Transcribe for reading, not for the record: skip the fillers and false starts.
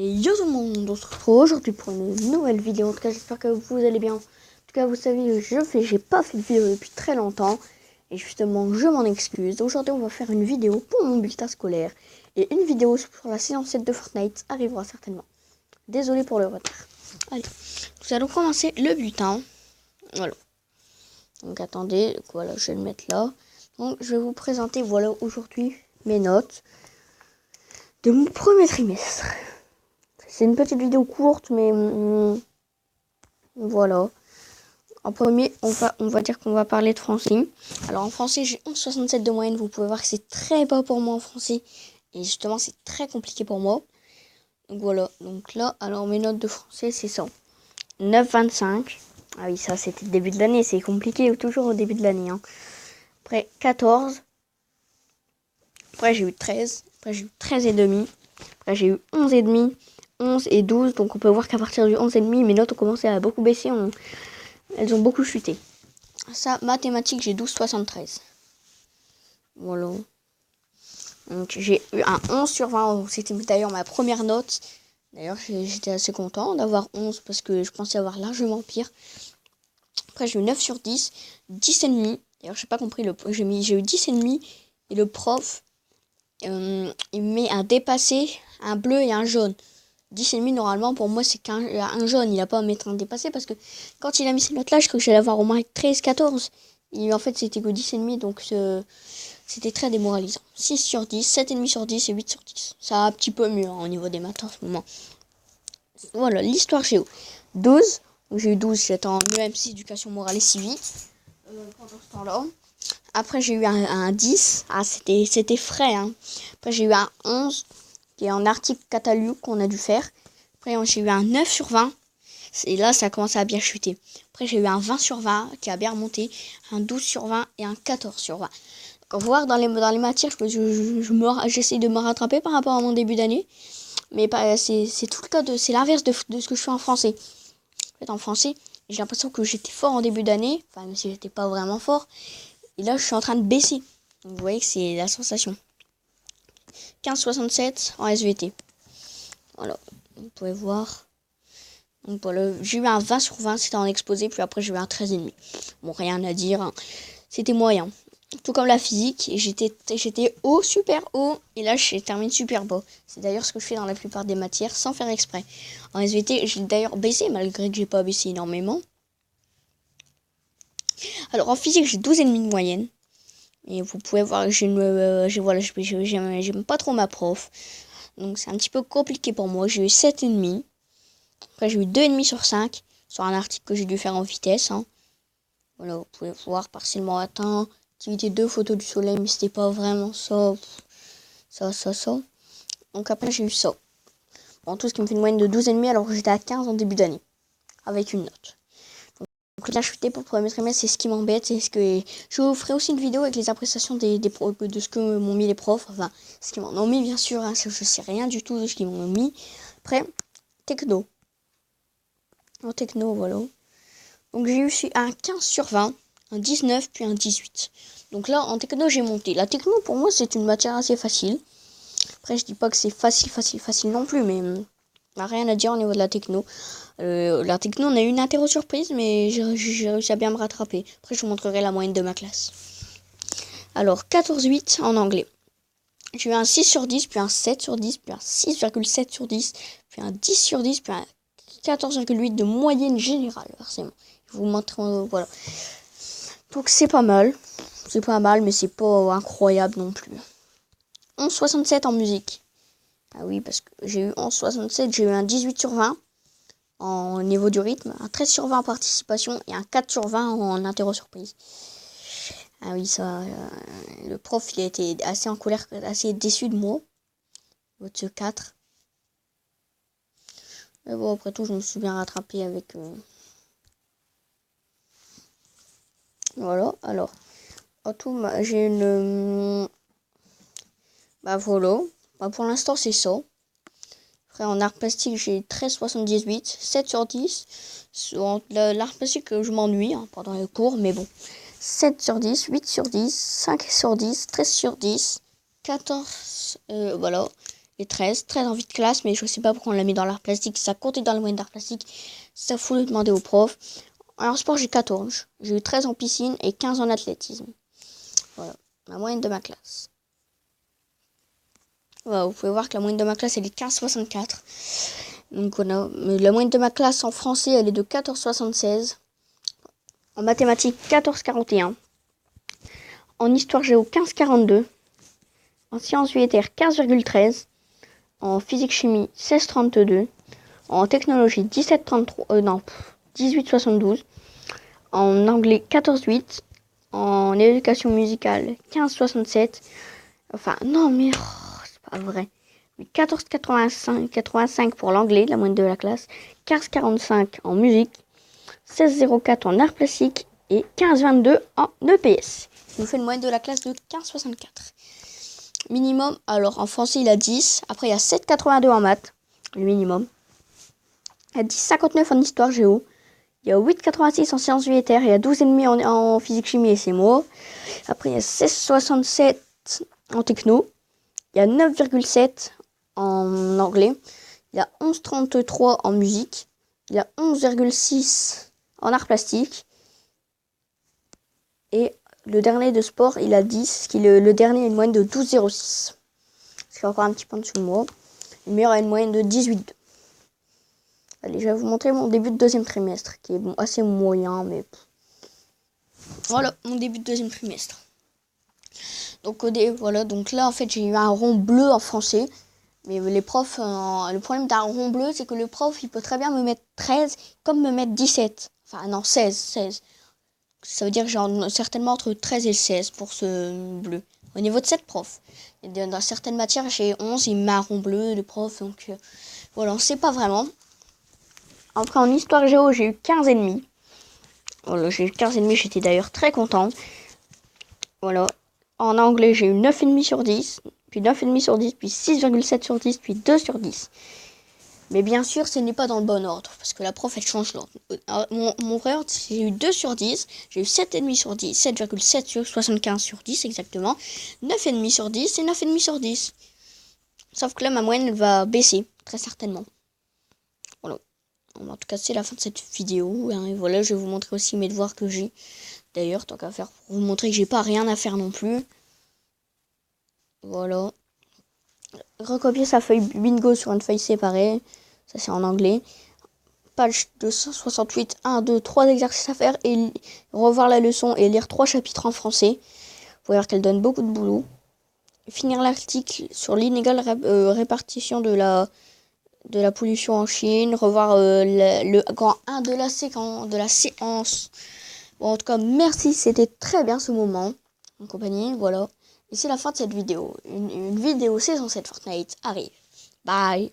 Et yo tout le monde, on se retrouve aujourd'hui pour une nouvelle vidéo. En tout cas, j'espère que vous allez bien. En tout cas, vous savez, j'ai pas fait de vidéo depuis très longtemps. Et justement, je m'en excuse. Aujourd'hui, on va faire une vidéo pour mon bulletin scolaire. Et une vidéo sur la saison 7 de Fortnite arrivera certainement. Désolé pour le retard. Allez, nous allons commencer le bulletin. Voilà. Donc attendez, voilà, je vais le mettre là. Donc je vais vous présenter, voilà, aujourd'hui, mes notes de mon premier trimestre. C'est une petite vidéo courte, mais voilà. En premier, on va dire qu'on va parler de français. Alors en français, j'ai 11,67 de moyenne. Vous pouvez voir que c'est très bas pour moi en français. Et justement, c'est très compliqué pour moi. Donc voilà. Donc là, alors mes notes de français, c'est ça. 9,25. Ah oui, ça, c'était le début de l'année. C'est compliqué toujours au début de l'année. Hein. Après, 14. Après, j'ai eu 13. Après, j'ai eu 13,5. Après, j'ai eu 11,5. 11 et 12, donc on peut voir qu'à partir du 11,5, mes notes ont commencé à beaucoup baisser, elles ont beaucoup chuté. Ça, mathématiques, j'ai 12,73. Voilà. Donc j'ai eu un 11 sur 20, c'était d'ailleurs ma première note. D'ailleurs, j'étais assez content d'avoir 11 parce que je pensais avoir largement pire. Après, j'ai eu 9 sur 10, 10,5. D'ailleurs, j'ai pas compris, j'ai eu 10,5 et le prof, il met un dépassé, un bleu et un jaune. 10,5 normalement pour moi c'est qu'un jaune, il a pas à mettre un dépassé parce que quand il a mis ces notes là je crois que j'allais avoir au moins 13, 14 et en fait c'était que 10,5 donc c'était très démoralisant. 6 sur 10, 7,5 sur 10 et 8 sur 10. Ça va un petit peu mieux au niveau des maths en ce moment. Voilà, l'histoire géo. 12, donc j'ai eu 12, j'étais en EMC éducation morale et civique pendant ce temps-là. Après j'ai eu un 10, c'était frais hein. Après j'ai eu un 11 qui est en article catalogue qu'on a dû faire. Après, j'ai eu un 9 sur 20. Et là, ça a commencé à bien chuter. Après, j'ai eu un 20 sur 20 qui a bien remonté. Un 12 sur 20 et un 14 sur 20. Donc, voir dans les matières, j'essaie de me rattraper par rapport à mon début d'année. Mais c'est tout le cas c'est l'inverse de ce que je fais en français. En fait, en français, j'ai l'impression que j'étais fort en début d'année. Enfin, même si j'étais pas vraiment fort. Et là, je suis en train de baisser. Donc, vous voyez que c'est la sensation. 15,67 en SVT. Voilà, vous pouvez voir. Donc voilà, j'ai eu un 20 sur 20, c'était en exposé, puis après j'ai eu un 13,5. Bon, rien à dire, hein. C'était moyen. Tout comme la physique, j'étais haut, super haut, et là je termine super bas. C'est d'ailleurs ce que je fais dans la plupart des matières, sans faire exprès. En SVT, j'ai d'ailleurs baissé, malgré que j'ai pas baissé énormément. Alors en physique, j'ai 12,5 de moyenne. Et vous pouvez voir que j'aime pas trop ma prof. Donc c'est un petit peu compliqué pour moi. J'ai eu 7,5. Après j'ai eu 2,5 sur 5 sur un article que j'ai dû faire en vitesse. Hein. Voilà, vous pouvez voir partiellement atteint. Activité 2, photo du soleil, mais c'était pas vraiment ça. Ça. Donc après j'ai eu ça. Bon, tout ce qui me fait une moyenne de 12,5 alors que j'étais à 15 en début d'année. Avec une note. Donc la chutée pour le premier trimestre, c'est ce qui m'embête. C'est ce que je vous ferai aussi une vidéo avec les appréciations de ce que m'ont mis les profs. Enfin, ce qu'ils m'en ont mis bien sûr. Hein, je sais rien du tout de ce qu'ils m'ont mis. Après, techno. En techno, voilà. Donc j'ai eu un 15 sur 20, un 19, puis un 18. Donc là, en techno, j'ai monté. La techno, pour moi, c'est une matière assez facile. Après, je dis pas que c'est facile non plus, mais on n'a rien à dire au niveau de la techno. La techno, on a eu une interro surprise, mais j'ai réussi à bien me rattraper. Après, je vous montrerai la moyenne de ma classe. Alors, 14,8 en anglais. J'ai eu un 6 sur 10, puis un 7 sur 10, puis un 6,7 sur 10, puis un 10 sur 10, puis un 14,8 de moyenne générale, forcément. Je vous montre, voilà. Donc c'est pas mal. C'est pas mal, mais c'est pas incroyable non plus. 11,67 en musique. Ah oui, parce que j'ai eu 11,67, j'ai eu un 18 sur 20 en niveau du rythme, un 13 sur 20 en participation et un 4 sur 20 en interro surprise. Ah oui, ça, le prof, il a été assez en colère, assez déçu de moi. De ce 4. Mais bon, après tout, je me suis bien rattrapé avec... Voilà, alors, en tout, j'ai une... Bah voilà, bah, pour l'instant c'est ça. Après en art plastique j'ai 13,78, 7 sur 10. L'art plastique je m'ennuie hein, pendant les cours, mais bon. 7 sur 10, 8 sur 10, 5 sur 10, 13 sur 10, 14, voilà. et 13. 13 en vie de classe, mais je sais pas pourquoi on l'a mis dans l'art plastique. Ça comptait dans la moyenne d'art plastique. Ça faut le demander au prof. En sport, j'ai 14. J'ai eu 13 en piscine et 15 en athlétisme. Voilà, la moyenne de ma classe. Voilà, vous pouvez voir que la moyenne de ma classe, elle est 15,64. Donc voilà, mais la moyenne de ma classe en français, elle est de 14,76. En mathématiques, 14,41. En histoire géo, 15,42. En sciences vie et terre, 15,13. En physique-chimie, 16,32. En technologie, 18,72. En anglais, 14,8. En éducation musicale, 15,67. Enfin, non, mais c'est pas vrai. 14,85 pour l'anglais, la moyenne de la classe. 15,45 en musique. 16,04 en art plastique. Et 15,22 en EPS. Ça nous fait une moyenne de la classe de 15,64. Minimum, alors en français il a 10. Après il y a 7,82 en maths, le minimum. Il y a 10,59 en histoire géo. Il y a 8,86 en sciences vie et terre. Il y a 12,5 en physique chimie et c'est moi. Après il y a 16,67 en techno. Il y a 9,7 en anglais. Il y a 11,33 en musique. Il y a 11,6 en art plastique. Et le dernier de sport, il a 10, qui le dernier a une moyenne de 12,06. C'est encore un petit peu en dessous de moi. Le meilleur a une moyenne de 18,2. Allez, je vais vous montrer mon début de deuxième trimestre, qui est bon, assez moyen, mais... Voilà, mon début de deuxième trimestre. Donc, voilà, donc là, en fait, j'ai eu un rond bleu en français. Mais les profs, le problème d'un rond bleu, c'est que le prof, il peut très bien me mettre 13, comme me mettre 17. Enfin, non, 16. Ça veut dire que j'ai certainement entre 13 et 16 pour ce bleu. Au niveau de cette prof. Dans certaines matières, j'ai 11 et marron bleu, le prof. Donc voilà, on ne sait pas vraiment. Après, en histoire géo, j'ai eu 15,5. Voilà, j'ai eu 15,5, j'étais d'ailleurs très content. Voilà. En anglais, j'ai eu 9,5 sur 10. Puis 9,5 sur 10, puis 6,7 sur 10, puis 2 sur 10. Mais bien sûr, ce n'est pas dans le bon ordre, parce que la prof, elle change l'ordre. Mon vrai ordre, j'ai eu 2 sur 10, j'ai eu 7,5 sur 10, 7,7 sur 75 sur 10 exactement, 9,5 sur 10 et 9,5 sur 10. Sauf que là, ma moyenne, elle va baisser, très certainement. Voilà. En tout cas, c'est la fin de cette vidéo. Et voilà, je vais vous montrer aussi mes devoirs que j'ai. D'ailleurs, tant qu'à faire, pour vous montrer que j'ai pas rien à faire non plus. Voilà. Recopier sa feuille bingo sur une feuille séparée. Ça, c'est en anglais. Page 268, 1, 2, 3 exercices à faire et revoir la leçon et lire 3 chapitres en français. Vous voyez qu'elle donne beaucoup de boulot. Finir l'article sur l'inégale répartition de la pollution en Chine. Revoir le grand 1 de la séance. Bon, en tout cas, merci, c'était très bien ce moment en compagnie. Voilà. Et c'est la fin de cette vidéo. Une vidéo saison 7 Fortnite arrive. Bye.